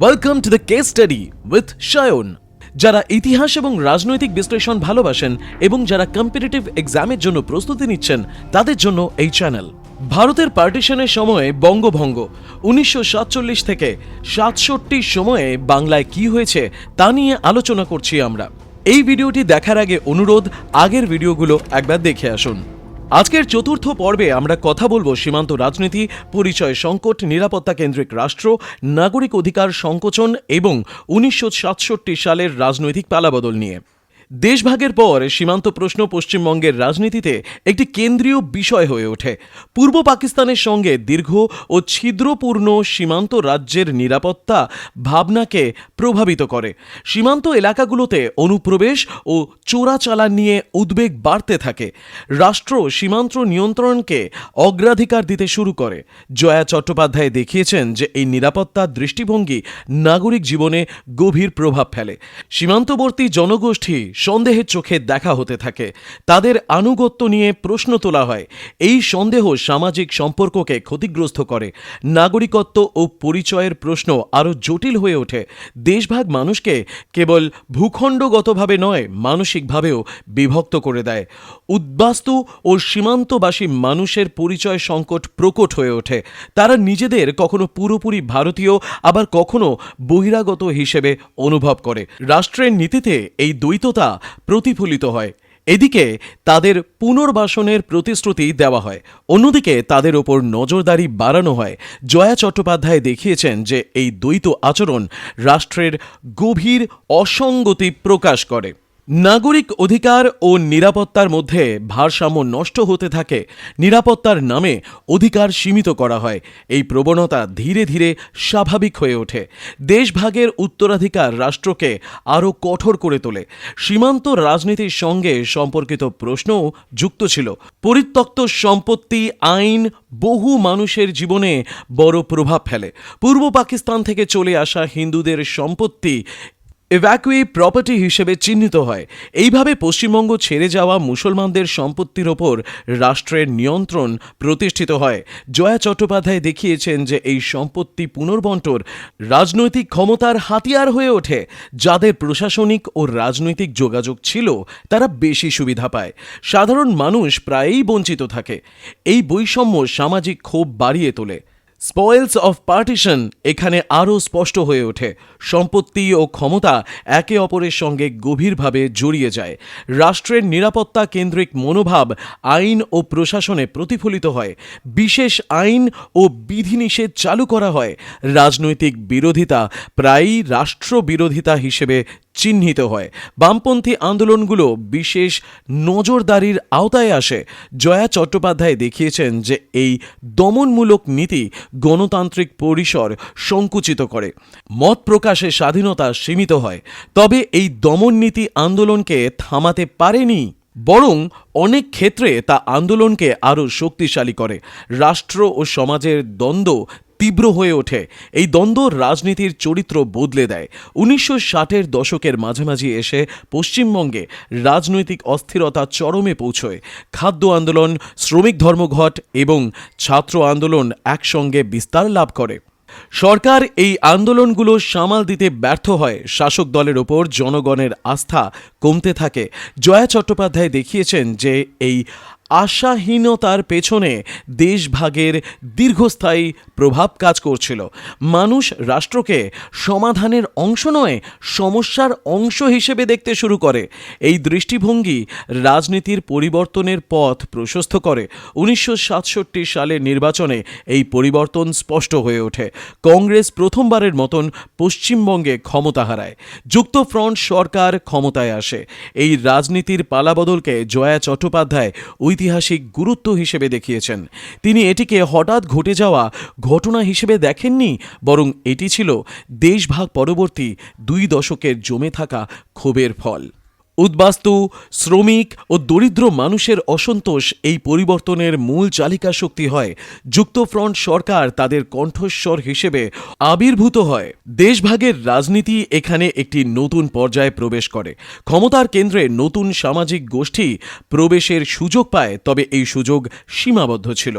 Welcome to the case study with Sayan. যারা ইতিহাস এবং রাজনৈতিক বিশ্লেষণ ভালোবাসেন এবং যারা কম্পিটিটিভ এক্সামের জন্য প্রস্তুতি নিচ্ছেন তাদের জন্য এই চ্যানেল। ভারতের পার্টিশনের সময়ে বঙ্গভঙ্গ 1947 থেকে 67 সময়ে বাংলায় কি হয়েছে তা নিয়ে আলোচনা করছি আমরা। এই ভিডিওটি দেখার আগে অনুরোধ, আগের ভিডিওগুলো একবার দেখে আসুন। আজকের চতুর্থ পর্বে আমরা কথা বলবো সীমান্ত রাজনীতি, পরিচয় সংকট, নিরাপত্তা কেন্দ্রিক রাষ্ট্র, নাগরিক অধিকার সংকোচন এবং 1967 সালের রাজনৈতিক পালাবদল নিয়ে। দেশভাগের পর সীমান্ত প্রশ্ন পশ্চিমবঙ্গের রাজনীতিতে একটি কেন্দ্রীয় বিষয় হয়ে ওঠে। পূর্ব পাকিস্তানের সঙ্গে দীর্ঘ ও ছিদ্রপূর্ণ সীমান্ত রাজ্যের নিরাপত্তা ভাবনাকে প্রভাবিত করে। সীমান্ত এলাকাগুলোতে অনুপ্রবেশ ও চোরাচালান নিয়ে উদ্বেগ বাড়তে থাকে। রাষ্ট্র সীমান্ত নিয়ন্ত্রণকে অগ্রাধিকার দিতে শুরু করে। জয়া চট্টোপাধ্যায় দেখিয়েছেন যে এই নিরাপত্তার দৃষ্টিভঙ্গি নাগরিক জীবনে গভীর প্রভাব ফেলে। সীমান্তবর্তী জনগোষ্ঠী সন্দেহের চোখে দেখা হতে থাকে, তাদের আনুগত্য নিয়ে প্রশ্ন তোলা হয়। এই সন্দেহ সামাজিক সম্পর্ককে ক্ষতিগ্রস্ত করে। নাগরিকত্ব ও পরিচয়ের প্রশ্ন আরও জটিল হয়ে ওঠে। দেশভাগ মানুষকে কেবল ভূখণ্ডগতভাবে নয়, মানসিকভাবেও বিভক্ত করে দেয়। উদ্বাস্তু ও সীমান্তবাসী মানুষের পরিচয় সংকট প্রকট হয়ে ওঠে। তারা নিজেদের কখনো পুরোপুরি ভারতীয়, আবার কখনো বহিরাগত হিসেবে অনুভব করে। রাষ্ট্রের নীতিতে এই দ্বৈততা প্রতিফলিত হয়। এদিকে তাদের পুনর্বাসনের প্রতিশ্রুতি দেওয়া হয়, অন্যদিকে তাদের ওপর নজরদারি বাড়ানো হয়। জয়া চট্টোপাধ্যায় দেখিয়েছেন যে এই দ্বৈত আচরণ রাষ্ট্রের গভীর অসঙ্গতি প্রকাশ করে। নাগরিক অধিকার ও নিরাপত্তার মধ্যে ভারসাম্য নষ্ট হতে থাকে। নিরাপত্তার নামে অধিকার সীমিত করা হয়। এই প্রবণতা ধীরে ধীরে স্বাভাবিক হয়ে ওঠে। দেশভাগের উত্তরাধিকার রাষ্ট্রকে আরও কঠোর করে তোলে। সীমান্ত রাজনীতির সঙ্গে সম্পর্কিত প্রশ্নও যুক্ত ছিল। পরিত্যক্ত সম্পত্তি আইন বহু মানুষের জীবনে বড় প্রভাব ফেলে। পূর্ব পাকিস্তান থেকে চলে আসা হিন্দুদের সম্পত্তি এভ্যাকুই প্রপার্টি হিসেবে চিহ্নিত হয়। এইভাবে পশ্চিমবঙ্গ ছেড়ে যাওয়া মুসলমানদের সম্পত্তির ওপর রাষ্ট্রের নিয়ন্ত্রণ প্রতিষ্ঠিত হয়। জয়া চট্টোপাধ্যায় দেখিয়েছেন যে এই সম্পত্তি পুনর্বণ্টন রাজনৈতিক ক্ষমতার হাতিয়ার হয়ে ওঠে। যাদের প্রশাসনিক ও রাজনৈতিক যোগাযোগ ছিল তারা বেশি সুবিধা পায়। সাধারণ মানুষ প্রায়ই বঞ্চিত থাকে। এই বৈষম্য সামাজিক ক্ষোভ বাড়িয়ে তোলে। স্পয়েলস অফ পার্টিশন এখানে আরও স্পষ্ট হয়ে ওঠে। সম্পত্তি ও ক্ষমতা একে অপরের সঙ্গে গভীরভাবে জড়িয়ে যায়। রাষ্ট্রের নিরাপত্তা কেন্দ্রিক মনোভাব আইন ও প্রশাসনে প্রতিফলিত হয়। বিশেষ আইন ও বিধিনিষেধ চালু করা হয়। রাজনৈতিক বিরোধিতা প্রায়ই রাষ্ট্রবিরোধিতা হিসেবে চিহ্নিত হয়। বামপন্থী আন্দোলনগুলো বিশেষ নজরদারির আওতায় আসে। জয়া চট্টোপাধ্যায় দেখিয়েছেন যে এই দমনমূলক নীতি গণতান্ত্রিক পরিসর সংকুচিত করে। মত প্রকাশের স্বাধীনতা সীমিত হয়। তবে এই দমন নীতি আন্দোলনকে থামাতে পারেনি, বরং অনেক ক্ষেত্রে তা আন্দোলনকে আরও শক্তিশালী করে। রাষ্ট্র ও সমাজের দ্বন্দ্ব তীব্র হয়ে ওঠে। এই দ্বন্দ্ব রাজনীতির চরিত্র বদলে দেয়। 1960-এর দশকের মাঝামাঝি এসে পশ্চিমবঙ্গে রাজনৈতিক অস্থিরতা চরমে পৌঁছয়। খাদ্য আন্দোলন, শ্রমিক ধর্মঘট এবং ছাত্র আন্দোলন একসঙ্গে বিস্তার লাভ করে। সরকার এই আন্দোলনগুলো সামাল দিতে ব্যর্থ হয়। শাসক দলের ওপর জনগণের আস্থা কমতে থাকে। জয়া চট্টোপাধ্যায় দেখিয়েছেন যে এই আশাহীনতার পেছনে দেশভাগের দীর্ঘস্থায়ী প্রভাব কাজ করছিল। মানুষ রাষ্ট্রকে সমাধানের অংশ নয়, সমস্যার অংশ হিসেবে দেখতে শুরু করে। এই দৃষ্টিভঙ্গি রাজনীতির পরিবর্তনের পথ প্রশস্ত করে। 1967 সালের নির্বাচনে এই পরিবর্তন স্পষ্ট হয়ে ওঠে। কংগ্রেস প্রথমবারের মতন পশ্চিমবঙ্গে ক্ষমতা হারায়। যুক্তফ্রন্ট সরকার ক্ষমতায় আসে। এই রাজনীতির পালাবদলকে জয়া চট্টোপাধ্যায় ঐতিহাসিক গুরুত্ব হিসেবে দেখিয়েছেন। তিনি এটিকে হঠাৎ ঘটে যাওয়া ঘটনা হিসেবে দেখেননি, বরং এটি ছিল দেশভাগ পরবর্তী 2 দশকের জমে থাকা ক্ষোভের ফল। উদ্বাস্তু, শ্রমিক ও দরিদ্র মানুষের অসন্তোষ এই পরিবর্তনের মূল চালিকা শক্তি হয়। যুক্তফ্রন্ট সরকার তাদের কণ্ঠস্বর হিসেবে আবির্ভূত হয়। দেশভাগের রাজনীতি এখানে একটি নতুন পর্যায়ে প্রবেশ করে। ক্ষমতার কেন্দ্রে নতুন সামাজিক গোষ্ঠী প্রবেশের সুযোগ পায়, তবে এই সুযোগ সীমাবদ্ধ ছিল।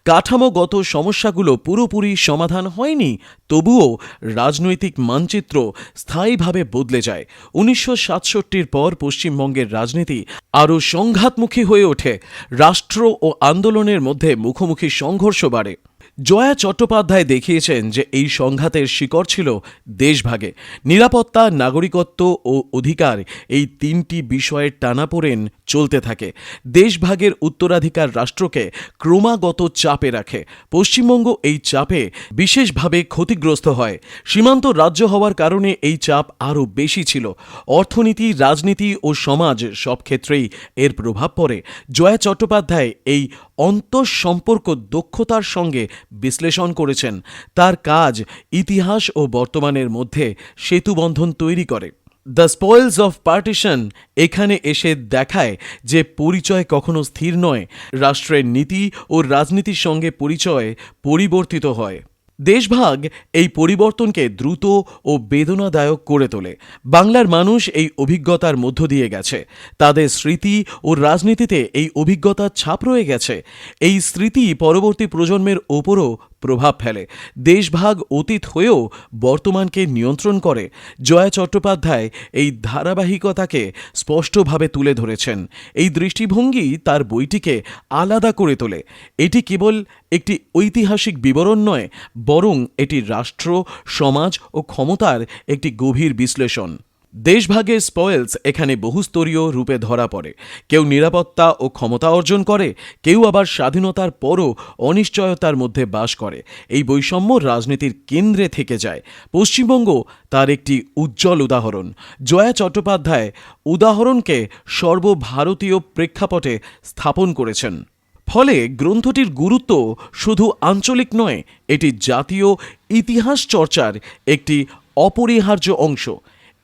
কাঠামোগত সমস্যাগুলো পুরোপুরি সমাধান হয়নি, তবুও রাজনৈতিক মানচিত্র স্থায়ীভাবে বদলে যায়। 1967 পর পশ্চিমবঙ্গের রাজনীতি আরও সংঘাতমুখী হয়ে ওঠে। রাষ্ট্র ও আন্দোলনের মধ্যে মুখোমুখি সংঘর্ষ বাড়ে। জয়া চট্টোপাধ্যায় দেখিয়েছেন যে এই সংঘাতের শিকড় ছিল দেশভাগে। নিরাপত্তা, নাগরিকত্ব ও অধিকার, এই তিনটি বিষয়ের টানাপোড়েন চলতে থাকে। দেশভাগের উত্তরাধিকার রাষ্ট্রকে ক্রমাগত চাপে রাখে। পশ্চিমবঙ্গ এই চাপে বিশেষভাবে ক্ষতিগ্রস্ত হয়। সীমান্ত রাজ্য হওয়ার কারণে এই চাপ আরও বেশি ছিল। অর্থনীতি, রাজনীতি ও সমাজ সব ক্ষেত্রেই এর প্রভাব পড়ে। জয়া চট্টোপাধ্যায় এই অন্তঃসম্পর্ক দক্ষতার সঙ্গে বিশ্লেষণ করেছেন। তার কাজ ইতিহাস ও বর্তমানের মধ্যে সেতুবন্ধন তৈরি করে। দ্য স্পয়েলস অফ পার্টিশন এখানে এসে দেখায় যে পরিচয় কখনো স্থির নয়। রাষ্ট্রের নীতি ও রাজনীতির সঙ্গে পরিচয় পরিবর্তিত হয়। দেশভাগ এই পরিবর্তনকে দ্রুত ও বেদনাদায়ক করে তোলে। বাংলার মানুষ এই অভিজ্ঞতার মধ্য দিয়ে গেছে। তাদের স্মৃতি ও রাজনীতিতে এই অভিজ্ঞতার ছাপ রয়ে গেছে। এই স্মৃতি পরবর্তী প্রজন্মের ওপরও প্রভাব ফেলে। দেশভাগ অতীত হয়েও বর্তমানকে নিয়ন্ত্রণ করে। জয়া চট্টোপাধ্যায় এই ধারাবাহিকতাকে স্পষ্টভাবে তুলে ধরেছেন। এই দৃষ্টিভঙ্গি তার বইটিকে আলাদা করে তোলে। এটি কেবল একটি ঐতিহাসিক বিবরণ নয়, বরং এটি রাষ্ট্র, সমাজ ও ক্ষমতার একটি গভীর বিশ্লেষণ। দেশভাগের স্পয়েলস এখানে বহুস্তরীয় রূপে ধরা পড়ে। কেউ নিরাপত্তা ও ক্ষমতা অর্জন করে, কেউ আবার স্বাধীনতার পরও অনিশ্চয়তার মধ্যে বাস করে। এই বৈষম্য রাজনীতির কেন্দ্রে থেকে যায়। পশ্চিমবঙ্গ তার একটি উজ্জ্বল উদাহরণ। জয়া চট্টোপাধ্যায় উদাহরণকে সর্বভারতীয় প্রেক্ষাপটে স্থাপন করেছেন। ফলে গ্রন্থটির গুরুত্ব শুধু আঞ্চলিক নয়, এটি জাতীয় ইতিহাস চর্চার একটি অপরিহার্য অংশ।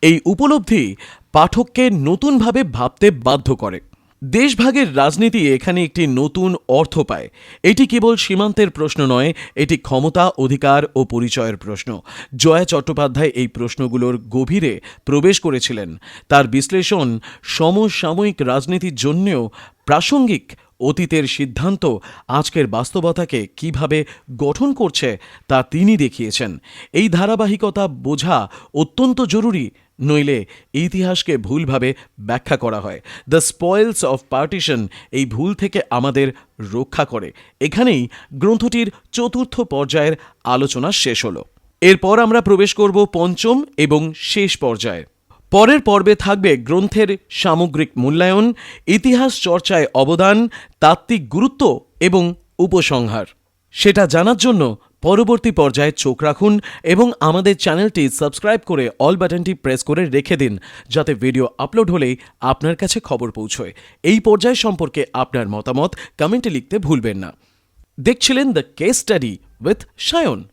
এই উপলব্ধি পাঠককে নতুনভাবে ভাবতে বাধ্য করে। দেশভাগের রাজনীতি এখানে একটি নতুন অর্থ পায়। এটি কেবল সীমান্তের প্রশ্ন নয়, এটি ক্ষমতা, অধিকার ও পরিচয়ের প্রশ্ন। জয়া চট্টোপাধ্যায় এই প্রশ্নগুলোর গভীরে প্রবেশ করেছিলেন। তার বিশ্লেষণ সমসাময়িক রাজনীতির জন্যেও প্রাসঙ্গিক। অতীতের সিদ্ধান্ত আজকের বাস্তবতাকে কিভাবে গঠন করছে তা তিনি দেখিয়েছেন। এই ধারাবাহিকতা বোঝা অত্যন্ত জরুরি, নইলে ইতিহাসকে ভুলভাবে ব্যাখ্যা করা হয়। দ্য স্পয়েলস অফ পার্টিশন এই ভুল থেকে আমাদের রক্ষা করে। এখানেই গ্রন্থটির চতুর্থ পর্যায়ের আলোচনা শেষ হলো। এরপর আমরা প্রবেশ করব পঞ্চম এবং শেষ পর্যায়ে। পরের পর্বে থাকবে গ্রন্থের সামগ্রিক মূল্যায়ন, ইতিহাস চর্চায় অবদান, তাত্ত্বিক গুরুত্ব এবং উপসংহার। সেটা জানার জন্য পরবর্তী পর্যায়ে চোখ রাখুন এবং আমাদের চ্যানেলটি সাবস্ক্রাইব করে অল বাটনটি প্রেস করে রেখে দিন, যাতে ভিডিও আপলোড হলেই আপনার কাছে খবর পৌঁছয়। এই পর্যায় সম্পর্কে আপনার মতামত কমেন্টে লিখতে ভুলবেন না। দেখছিলেন the case study with Sayan.